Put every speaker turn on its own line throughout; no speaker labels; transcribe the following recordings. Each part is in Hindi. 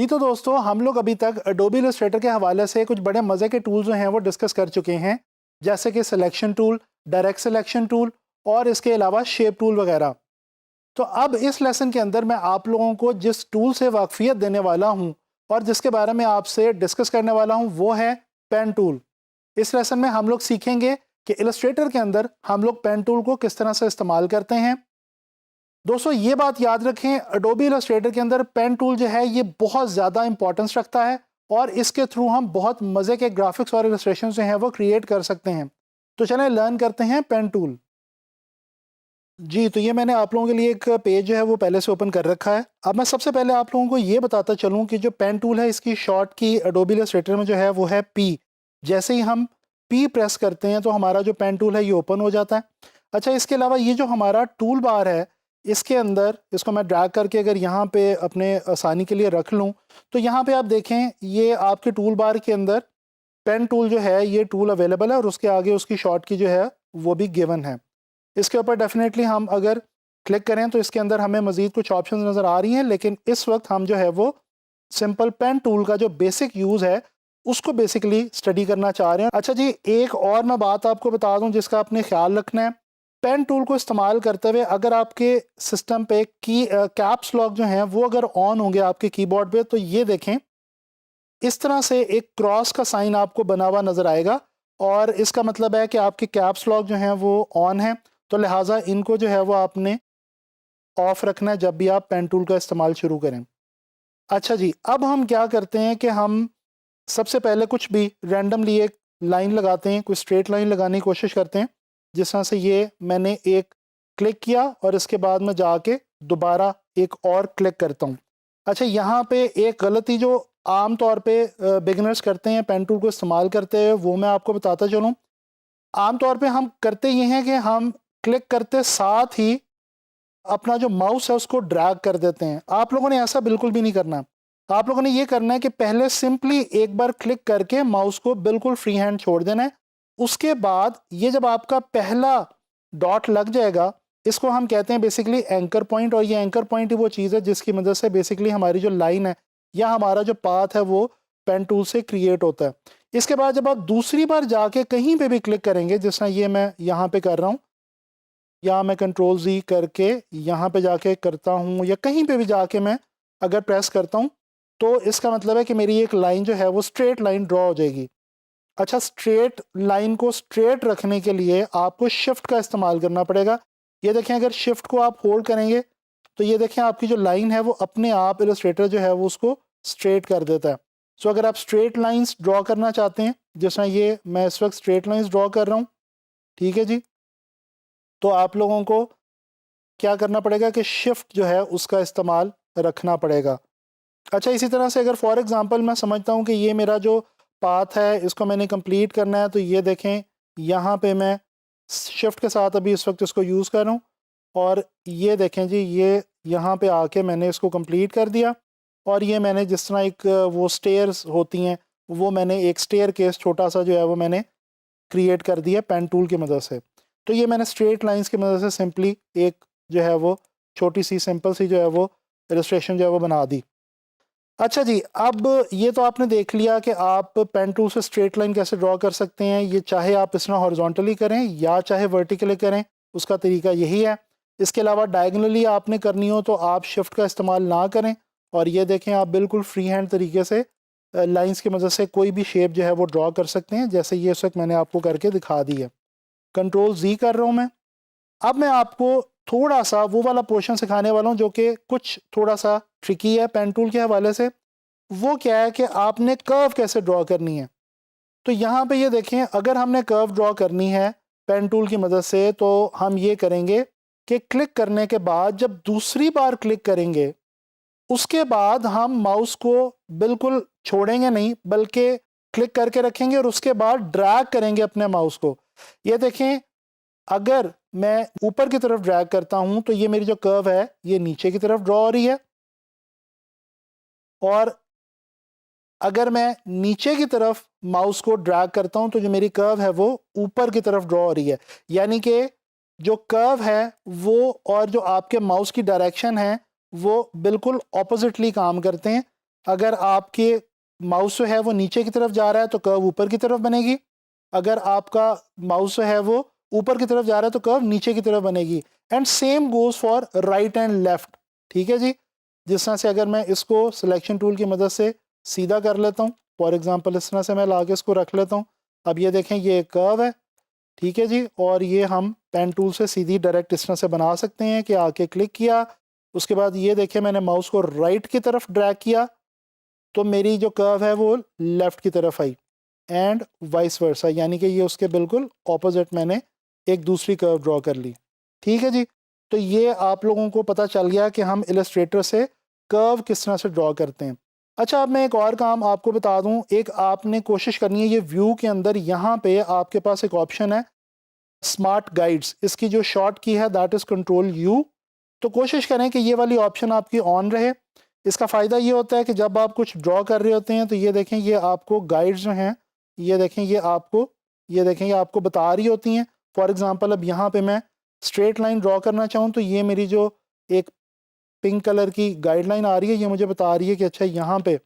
जी तो दोस्तों, हम लोग अभी तक एडोबी इलस्ट्रेटर के हवाले से कुछ बड़े मज़े के टूल्स जो हैं वो डिस्कस कर चुके हैं, जैसे कि selection tool, direct selection tool और इसके अलावा शेप टूल वगैरह। तो अब इस लेसन के अंदर मैं आप लोगों को जिस टूल से वाकफियत देने वाला हूं और जिसके बारे में आपसे डिस्कस करने वाला हूं वो है पेन टूल। इस लेसन में हम लोग सीखेंगे कि इलस्ट्रेटर के अंदर हम लोग पेन टूल को किस तरह से इस्तेमाल करते हैं। दोस्तों ये बात याद रखें, एडोबी इलस्ट्रेटर के अंदर पेन टूल जो है ये बहुत ज़्यादा इंपॉर्टेंस रखता है और इसके थ्रू हम बहुत मज़े के ग्राफिक्स और इलस्ट्रेशन जो हैं वो क्रिएट कर सकते हैं। तो चलें लर्न करते हैं पेन टूल। जी, तो ये मैंने आप लोगों के लिए एक पेज जो है वो पहले से ओपन कर रखा है। अब मैं सबसे पहले आप लोगों को ये बताता चलूँ कि जो पेन टूल है इसकी शॉर्ट की एडोबी इलस्ट्रेटर में जो है वो है पी। जैसे ही हम पी प्रेस करते हैं तो हमारा जो पेन टूल है ये ओपन हो जाता है। अच्छा, इसके अलावा ये जो हमारा टूल बार है इसके अंदर इसको मैं ड्रैग करके अगर यहाँ पे अपने आसानी के लिए रख लूँ तो यहाँ पे आप देखें ये आपके टूल बार के अंदर पेन टूल जो है ये टूल अवेलेबल है और उसके आगे उसकी शॉर्ट की जो है वो भी गिवन है। इसके ऊपर डेफिनेटली हम अगर क्लिक करें तो इसके अंदर हमें मज़ीद कुछ ऑप्शंस नज़र आ रही हैं, लेकिन इस वक्त हम जो है वो सिंपल पेन टूल का जो बेसिक यूज़ है उसको बेसिकली स्टडी करना चाह रहे हैं। अच्छा जी, एक और मैं बात आपको बता दूं जिसका आपने ख्याल रखना है। पेन टूल को इस्तेमाल करते हुए अगर आपके सिस्टम पे की कैप्स लॉक जो हैं वो अगर ऑन होंगे आपके कीबोर्ड पे तो ये देखें इस तरह से एक क्रॉस का साइन आपको बना हुआ नज़र आएगा और इसका मतलब है कि आपके कैप्स लॉक जो हैं वो ऑन है। तो लिहाजा इनको जो है वो आपने ऑफ रखना है जब भी आप पेन टूल का इस्तेमाल शुरू करें। अच्छा जी, अब हम क्या करते हैं कि हम सबसे पहले कुछ भी रैंडमली एक लाइन लगाते हैं, कोई स्ट्रेट लाइन लगाने की कोशिश करते हैं। जिस तरह से ये मैंने एक क्लिक किया और इसके बाद में जाके दोबारा एक और क्लिक करता हूँ। अच्छा, यहाँ पे एक गलती जो आम तौर पे बिगिनर्स करते हैं पेन टूल को इस्तेमाल करते हैं वो मैं आपको बताता चलूँ। आम तौर पे हम करते ये हैं कि हम क्लिक करते साथ ही अपना जो माउस है उसको ड्रैग कर देते हैं। आप लोगों ने ऐसा बिल्कुल भी नहीं करना। आप लोगों ने ये करना है कि पहले सिंपली एक बार क्लिक करके माउस को बिल्कुल फ्री हैंड छोड़ देना है। उसके बाद ये जब आपका पहला डॉट लग जाएगा इसको हम कहते हैं बेसिकली एंकर पॉइंट, और ये एंकर पॉइंट ही वो चीज़ है जिसकी मदद से बेसिकली हमारी जो लाइन है या हमारा जो पाथ है वो पेन टूल से क्रिएट होता है। इसके बाद जब आप दूसरी बार जाके कहीं पे भी क्लिक करेंगे, जिस तरह ये मैं यहाँ पे कर रहा हूँ या मैं कंट्रोल जी करके यहाँ पे जाके करता हूँ या कहीं पे भी जाके मैं अगर प्रेस करता हूँ तो इसका मतलब है कि मेरी एक लाइन जो है वो स्ट्रेट लाइन ड्रॉ हो जाएगी। अच्छा, स्ट्रेट लाइन को स्ट्रेट रखने के लिए आपको शिफ्ट का इस्तेमाल करना पड़ेगा। ये देखें, अगर शिफ्ट को आप होल्ड करेंगे तो ये देखें आपकी जो लाइन है वो अपने आप इलस्ट्रेटर जो है वो उसको स्ट्रेट कर देता है। सो अगर आप स्ट्रेट लाइंस ड्रॉ करना चाहते हैं, जिस तरह ये मैं इस वक्त स्ट्रेट लाइंस ड्रॉ कर रहा हूँ, ठीक है जी, तो आप लोगों को क्या करना पड़ेगा कि शिफ्ट जो है उसका इस्तेमाल रखना पड़ेगा। अच्छा, इसी तरह से अगर फॉर एग्जांपल मैं समझता हूँ कि ये मेरा जो पाथ है इसको मैंने कंप्लीट करना है, तो ये देखें यहाँ पे मैं शिफ्ट के साथ अभी इस वक्त इसको यूज़ कर रहा हूँ और ये देखें जी, ये यहाँ पे आके मैंने इसको कंप्लीट कर दिया। और ये मैंने जिस तरह एक वो स्टेयर्स होती हैं वो मैंने एक स्टेयर केस छोटा सा जो है वो मैंने क्रिएट कर दिया पेन टूल की मदद से। तो ये मैंने स्ट्रेट लाइंस की मदद से सिंपली एक जो है वो छोटी सी सिंपल सी जो है वो इलस्ट्रेशन जो है वो बना दी। अच्छा जी, अब ये तो आपने देख लिया कि आप पेन टूल से स्ट्रेट लाइन कैसे ड्रॉ कर सकते हैं। ये चाहे आप इस तरह हॉरिजॉन्टली करें या चाहे वर्टिकली करें, उसका तरीका यही है। इसके अलावा डायगनली आपने करनी हो तो आप शिफ्ट का इस्तेमाल ना करें और ये देखें आप बिल्कुल फ्री हैंड तरीके से लाइंस की मदद से कोई भी शेप जो है वो ड्रॉ कर सकते हैं, जैसे ये इस वक्त मैंने आपको करके दिखा दी है। कंट्रोल जी कर रहा हूँ मैं। अब मैं आपको थोड़ा सा वो वाला पोर्शन सिखाने वाला हूँ जो कि कुछ थोड़ा सा ट्रिकी है पेन टूल के हवाले से। वो क्या है कि आपने कर्व कैसे ड्रॉ करनी है। तो यहाँ पे ये देखें, अगर हमने कर्व ड्रॉ करनी है पेन टूल की मदद से तो हम ये करेंगे कि क्लिक करने के बाद जब दूसरी बार क्लिक करेंगे उसके बाद हम माउस को बिल्कुल छोड़ेंगे नहीं बल्कि क्लिक करके रखेंगे और उसके बाद ड्रैग करेंगे अपने माउस को। ये देखें, अगर मैं ऊपर की तरफ ड्रैग करता हूं तो ये मेरी जो कर्व है ये नीचे की तरफ ड्रॉ हो रही है, और अगर मैं नीचे की तरफ माउस को ड्रैग करता हूं तो जो मेरी कर्व है वो ऊपर की तरफ ड्रॉ हो रही है। यानी कि जो कर्व है वो और जो आपके माउस की डायरेक्शन है वो बिल्कुल ऑपोजिटली काम करते हैं। अगर आपके माउस जो है वो नीचे की तरफ जा रहा है तो कर्व ऊपर की तरफ बनेगी, अगर आपका माउस जो है वो ऊपर की तरफ जा रहा है तो कर्व नीचे की तरफ बनेगी। And same goes for right and left. ठीक है जी, जिस तरह से अगर मैं इसको सिलेक्शन टूल की मदद से सीधा कर लेता हूँ, फॉर एग्जांपल इस तरह से मैं लाके इसको रख लेता हूँ। अब ये देखें ये एक कर्व है, ठीक है जी, और ये हम पेन टूल से सीधी डायरेक्ट इस तरह से बना सकते हैं कि आके क्लिक किया, उसके बाद ये देखें मैंने माउस को राइट की तरफ ड्रैग किया तो मेरी जो कर्व है वो लेफ़्ट की तरफ आई, एंड वाइस वर्सा, यानी कि ये उसके बिल्कुल ऑपोजिट मैंने एक दूसरी कर्व ड्रॉ कर ली। ठीक है जी, तो ये आप लोगों को पता चल गया कि हम इलस्ट्रेटर से कर्व किस तरह से ड्रॉ करते हैं। अच्छा, अब मैं एक और काम आपको बता दूं, एक आपने कोशिश करनी है, ये व्यू के अंदर यहाँ पे आपके पास एक ऑप्शन है स्मार्ट गाइड्स, इसकी जो शॉर्ट की है दैट इज़ कंट्रोल यू। तो कोशिश करें कि ये वाली ऑप्शन आपकी ऑन रहे। इसका फ़ायदा ये होता है कि जब आप कुछ ड्रॉ कर रहे होते हैं तो ये देखें ये आपको गाइड्स जो हैं, ये देखें ये देखें ये आपको बता रही होती हैं। फॉर एग्जांपल अब यहाँ पे मैं स्ट्रेट लाइन ड्रॉ करना चाहूँ तो ये मेरी जो एक पिंक कलर की गाइडलाइन आ रही है, ये मुझे बता रही है कि अच्छा यहाँ पे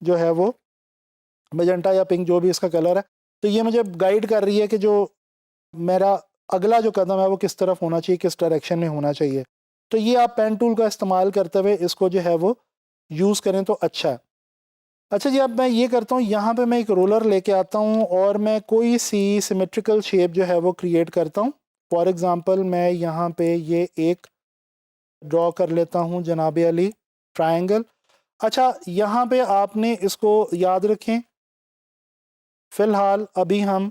जो है वो मजेंटा या पिंक जो भी इसका कलर है, तो ये मुझे गाइड कर रही है कि जो मेरा अगला जो कदम है वो किस तरफ होना चाहिए, किस डायरेक्शन में होना चाहिए। तो ये आप पेन टूल का इस्तेमाल करते हुए इसको जो है वो यूज़ करें तो अच्छा है। अच्छा जी, अब मैं ये करता हूँ, यहाँ पे मैं एक रोलर लेके आता हूँ और मैं कोई सी सिमेट्रिकल शेप जो है वो क्रिएट करता हूँ। फॉर एग्ज़ाम्पल मैं यहाँ पे ये एक ड्रॉ कर लेता हूँ जनाबे अली ट्रायंगल। अच्छा, यहाँ पे आपने इसको याद रखें, फ़िलहाल अभी हम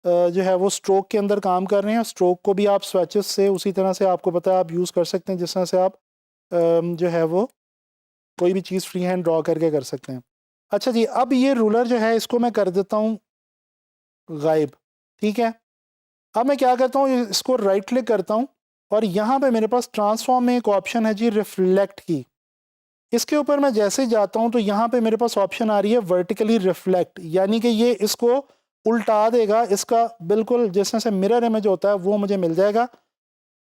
जो है वो स्ट्रोक के अंदर काम कर रहे हैं। स्ट्रोक को भी आप स्वेचेस से उसी तरह से आपको पता है आप यूज़ कर सकते हैं जिस तरह से आप जो है वो कोई भी चीज़ फ्री हैंड ड्रॉ करके कर सकते हैं। अच्छा जी, अब ये रूलर जो है इसको मैं कर देता हूँ गायब। ठीक है, अब मैं क्या करता हूँ, इसको राइट क्लिक करता हूँ और यहाँ पे मेरे पास ट्रांसफॉर्म में एक ऑप्शन है जी रिफ्लेक्ट की। इसके ऊपर मैं जैसे ही जाता हूँ तो यहाँ पे मेरे पास ऑप्शन आ रही है वर्टिकली रिफ्लेक्ट, यानी कि ये इसको उल्टा देगा, इसका बिल्कुल जिस तरह से मिरर इमेज होता है वो मुझे मिल जाएगा।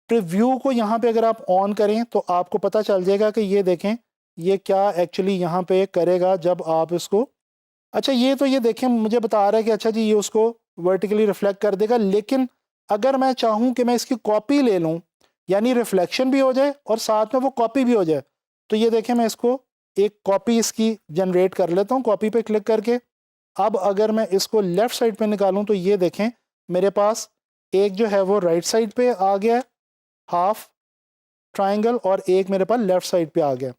प्रीव्यू को यहाँ पे अगर आप ऑन करें तो आपको पता चल जाएगा कि ये देखें ये क्या एक्चुअली यहाँ पे करेगा जब आप इसको, अच्छा ये तो ये देखें मुझे बता रहा है कि अच्छा जी ये उसको वर्टिकली रिफ्लेक्ट कर देगा, लेकिन अगर मैं चाहूँ कि मैं इसकी कॉपी ले लूँ, यानी रिफ्लेक्शन भी हो जाए और साथ में वो कॉपी भी हो जाए, तो ये देखें मैं इसको एक कॉपी इसकी जनरेट कर लेता हूँ कॉपी पे क्लिक करके। अब अगर मैं इसको लेफ़्ट साइड पे निकालूँ तो ये देखें मेरे पास एक जो है वो राइट साइड पे आ गया हाफ ट्राइंगल और एक मेरे पास लेफ़्ट साइड पे आ गया।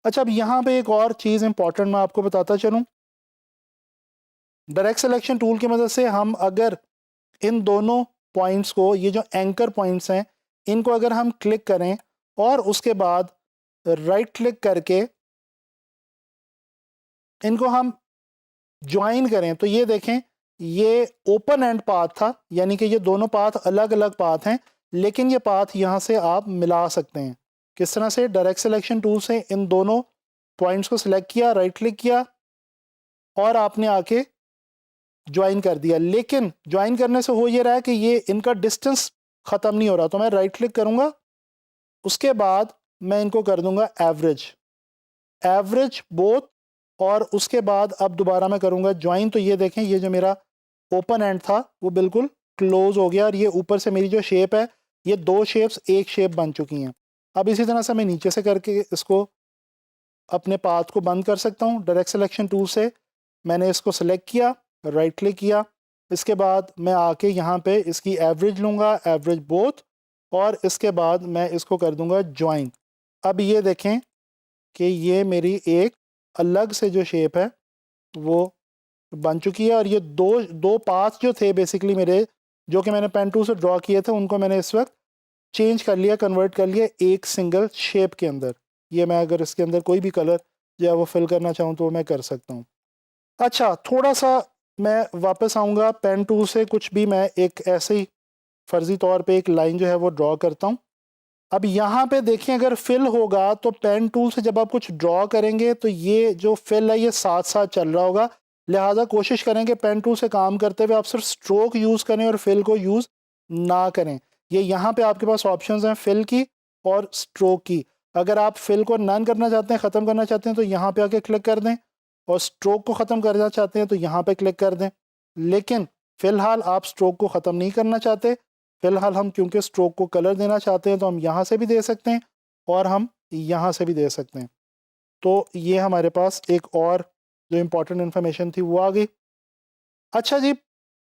अच्छा, अब यहाँ पे एक और चीज़ इंपॉर्टेंट मैं आपको बताता चलूँ, डायरेक्ट सिलेक्शन टूल की मदद से हम अगर इन दोनों पॉइंट्स को, ये जो एंकर पॉइंट्स हैं, इनको अगर हम क्लिक करें और उसके बाद राइट क्लिक करके इनको हम ज्वाइन करें तो ये देखें ये ओपन एंड पाथ था, यानी कि ये दोनों पाथ अलग अलग पाथ हैं, लेकिन ये पाथ यहाँ से आप मिला सकते हैं। किस तरह से, डायरेक्ट सिलेक्शन टूल से इन दोनों पॉइंट्स को सिलेक्ट किया, राइट क्लिक किया और आपने आके ज्वाइन कर दिया, लेकिन ज्वाइन करने से हो ये रहा है कि ये इनका डिस्टेंस ख़त्म नहीं हो रहा। तो मैं राइट क्लिक करूँगा, उसके बाद मैं इनको कर दूंगा एवरेज, एवरेज बोथ, और उसके बाद अब दोबारा मैं करूँगा ज्वाइन। तो ये देखें ये जो मेरा ओपन एंड था वो बिल्कुल क्लोज हो गया और ये ऊपर से मेरी जो शेप है ये दो शेप्स एक शेप बन चुकी हैं। अब इसी तरह से मैं नीचे से करके इसको अपने पाथ को बंद कर सकता हूँ। डायरेक्ट सिलेक्शन टूल से मैंने इसको सेलेक्ट किया, राइट क्लिक किया, इसके बाद मैं आके यहाँ पे इसकी एवरेज लूँगा, एवरेज बोथ, और इसके बाद मैं इसको कर दूँगा ज्वाइन। अब ये देखें कि ये मेरी एक अलग से जो शेप है वो बन चुकी है और ये दो दो पाथ जो थे बेसिकली मेरे, जो कि मैंने पेन टूल से ड्रॉ किए थे, उनको मैंने इस वक्त चेंज कर लिया, कन्वर्ट कर लिया एक सिंगल शेप के अंदर। ये मैं अगर इसके अंदर कोई भी कलर जो है वो फिल करना चाहूँ तो मैं कर सकता हूँ। अच्छा, थोड़ा सा मैं वापस आऊँगा पेन टूल से, कुछ भी मैं एक ऐसे ही फ़र्ज़ी तौर पे एक लाइन जो है वो ड्रॉ करता हूँ। अब यहाँ पे देखें अगर फिल होगा तो पेन टूल से जब आप कुछ ड्रॉ करेंगे तो ये जो फिल है ये साथ साथ चल रहा होगा, लिहाजा कोशिश करें कि पेन टूल से काम करते हुए आप सिर्फ स्ट्रोक यूज़ करें और फिल को यूज़ ना करें। ये यहाँ पे आपके पास ऑप्शंस हैं फिल की और स्ट्रोक की। अगर आप फिल को नन करना चाहते हैं, ख़त्म करना चाहते हैं, तो यहाँ पे आके क्लिक कर दें, और स्ट्रोक को ख़त्म करना चाहते हैं तो यहाँ पे क्लिक कर दें। लेकिन फ़िलहाल आप स्ट्रोक को ख़त्म नहीं करना चाहते, फ़िलहाल हम क्योंकि स्ट्रोक को कलर देना चाहते हैं तो हम यहाँ से भी दे सकते हैं और हम यहाँ से भी दे सकते हैं। तो ये हमारे पास एक और जो इम्पोर्टेंट इन्फॉर्मेशन थी वो आ गई। अच्छा जी,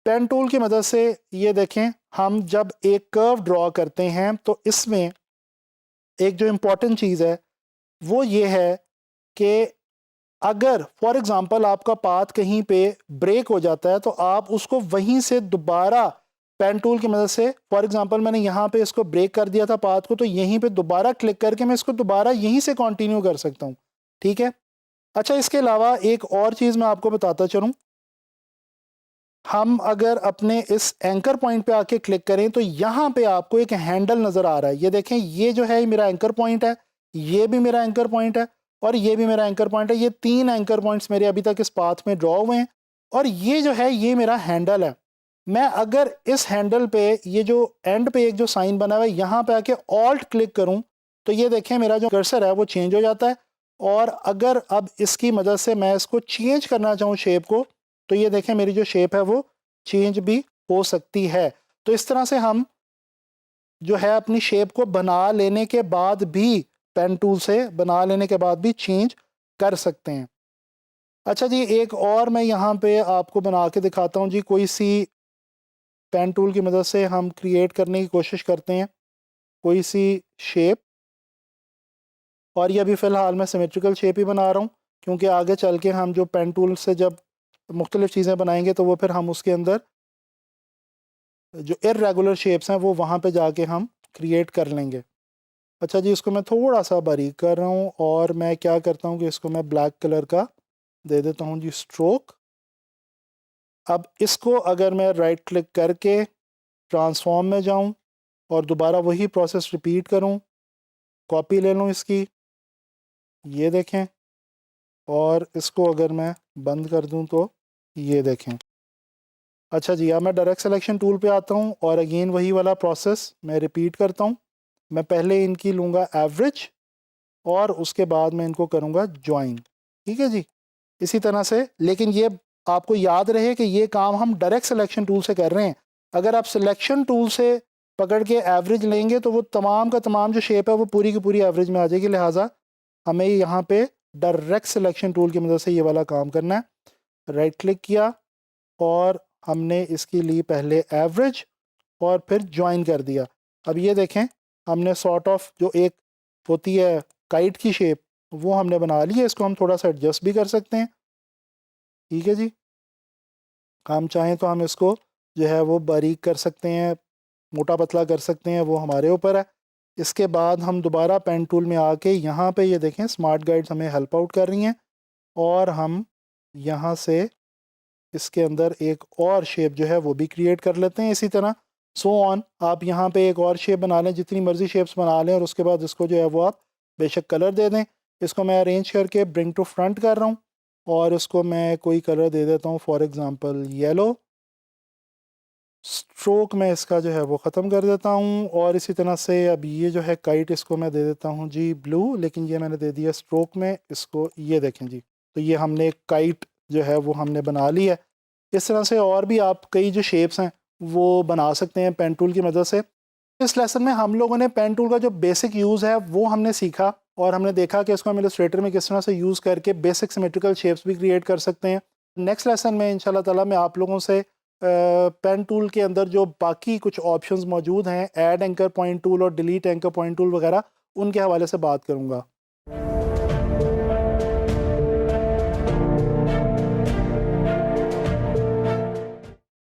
पेन टूल की मदद से ये देखें, हम जब एक कर्व ड्रॉ करते हैं तो इसमें एक जो इम्पोर्टेंट चीज़ है वो ये है कि अगर फॉर एग्ज़ाम्पल आपका पाथ कहीं पे ब्रेक हो जाता है तो आप उसको वहीं से दोबारा पेन टूल की मदद से, फॉर एग्ज़ाम्पल मैंने यहाँ पे इसको ब्रेक कर दिया था पाथ को, तो यहीं पे दोबारा क्लिक करके मैं इसको दोबारा यहीं से कंटिन्यू कर सकता हूँ। ठीक है। अच्छा, इसके अलावा एक और चीज़ मैं आपको बताता चलूँ, हम अगर अपने इस एंकर पॉइंट पे आके क्लिक करें तो यहाँ पे आपको एक हैंडल नज़र आ रहा है। ये देखें, ये जो है मेरा एंकर पॉइंट है, ये भी मेरा एंकर पॉइंट है और ये भी मेरा एंकर पॉइंट है। ये 3 एंकर पॉइंट्स मेरे अभी तक इस पाथ में ड्रॉ हुए हैं और ये जो है ये मेरा हैंडल है। मैं अगर इस हैंडल पे, ये जो एंड पे एक जो साइन बना हुआ है, यहाँ पे आके ऑल्ट क्लिक करूँ तो ये देखें मेरा जो कर्सर है वो चेंज हो जाता है। और अगर अब इसकी मदद से मैं इसको चेंज करना चाहूँ शेप को, तो ये देखें मेरी जो शेप है वो चेंज भी हो सकती है। तो इस तरह से हम जो है अपनी शेप को बना लेने के बाद भी, पेन टूल से बना लेने के बाद भी चेंज कर सकते हैं। अच्छा जी, एक और मैं यहाँ पे आपको बना के दिखाता हूँ जी। कोई सी पेन टूल की मदद से हम क्रिएट करने की कोशिश करते हैं कोई सी शेप, और ये अभी फ़िलहाल मैं सिमेट्रिकल शेप ही बना रहा हूँ क्योंकि आगे चल के हम जो पेन टूल से जब मुख्तलिफ़ चीज़ें बनाएंगे तो वो फिर हम उसके अंदर जो इर्रेगुलर शेप्स हैं वो वहाँ पे जाके हम क्रिएट कर लेंगे। अच्छा जी, इसको मैं थोड़ा सा बारीक कर रहा हूँ और मैं क्या करता हूँ कि इसको मैं ब्लैक कलर का दे देता हूँ जी स्ट्रोक। अब इसको अगर मैं राइट क्लिक करके ट्रांसफॉर्म में जाऊँ और दोबारा वही प्रोसेस रिपीट करूँ, कॉपी ले लूँ इसकी, ये देखें, और इसको अगर मैं बंद कर दूँ तो ये देखें। अच्छा जी, अब मैं डायरेक्ट सिलेक्शन टूल पे आता हूँ और अगेन वही वाला प्रोसेस मैं रिपीट करता हूँ। मैं पहले इनकी लूँगा एवरेज और उसके बाद मैं इनको करूँगा ज्वाइन। ठीक है जी, इसी तरह से। लेकिन ये आपको याद रहे कि ये काम हम डायरेक्ट सिलेक्शन टूल से कर रहे हैं। अगर आप सिलेक्शन टूल से पकड़ के एवरेज लेंगे तो वो तमाम का तमाम जो शेप है वो पूरी की पूरी एवरेज में आ जाएगी। लिहाजा हमें यहाँ पे डायरेक्ट सिलेक्शन टूल की मदद से ये वाला काम करना है। राइट क्लिक किया और हमने इसकी ली पहले एवरेज और फिर ज्वाइन कर दिया। अब ये देखें, हमने सॉर्ट ऑफ जो एक होती है काइट की शेप वो हमने बना ली है। इसको हम थोड़ा सा एडजस्ट भी कर सकते हैं। ठीक है जी, हम चाहें तो हम इसको जो है वो बारीक कर सकते हैं, मोटा पतला कर सकते हैं, वो हमारे ऊपर है। इसके बाद हम दोबारा पेन टूल में आके यहाँ पे ये देखें स्मार्ट गाइड्स हमें हेल्प आउट कर रही हैं और हम यहाँ से इसके अंदर एक और शेप जो है वो भी क्रिएट कर लेते हैं। इसी तरह सो ऑन, आप यहाँ पे एक और शेप बना लें, जितनी मर्जी शेप्स बना लें, और उसके बाद इसको जो है वो आप बेशक कलर दे दें। इसको मैं अरेंज करके ब्रिंग टू फ्रंट कर रहा हूँ और इसको मैं कोई कलर दे देता हूँ, फॉर एग्ज़ाम्पल येलो। स्ट्रोक में इसका जो है वो ख़त्म कर देता हूँ और इसी तरह से अब ये जो है काइट, इसको मैं दे देता हूँ जी ब्लू, लेकिन ये मैंने दे दिया स्ट्रोक में। इसको ये देखें जी, तो ये हमने एक काइट जो है वो हमने बना ली है। इस तरह से और भी आप कई जो शेप्स हैं वो बना सकते हैं पेन टूल की मदद से। इस लेसन में हम लोगों ने पेन टूल का जो बेसिक यूज़ है वो हमने सीखा और हमने देखा कि इसको हम इलस्ट्रेटर में किस तरह से यूज़ करके बेसिक सिमेट्रिकल शेप्स भी क्रिएट कर सकते हैं। नेक्स्ट लेसन में इंशाल्लाह ताला मैं आप लोगों से पेन टूल के अंदर जो बाकी कुछ ऑप्शंस मौजूद हैं, ऐड एंकर पॉइंट टूल और डिलीट एंकर पॉइंट टूल वगैरह, उनके हवाले से बात करूँगा।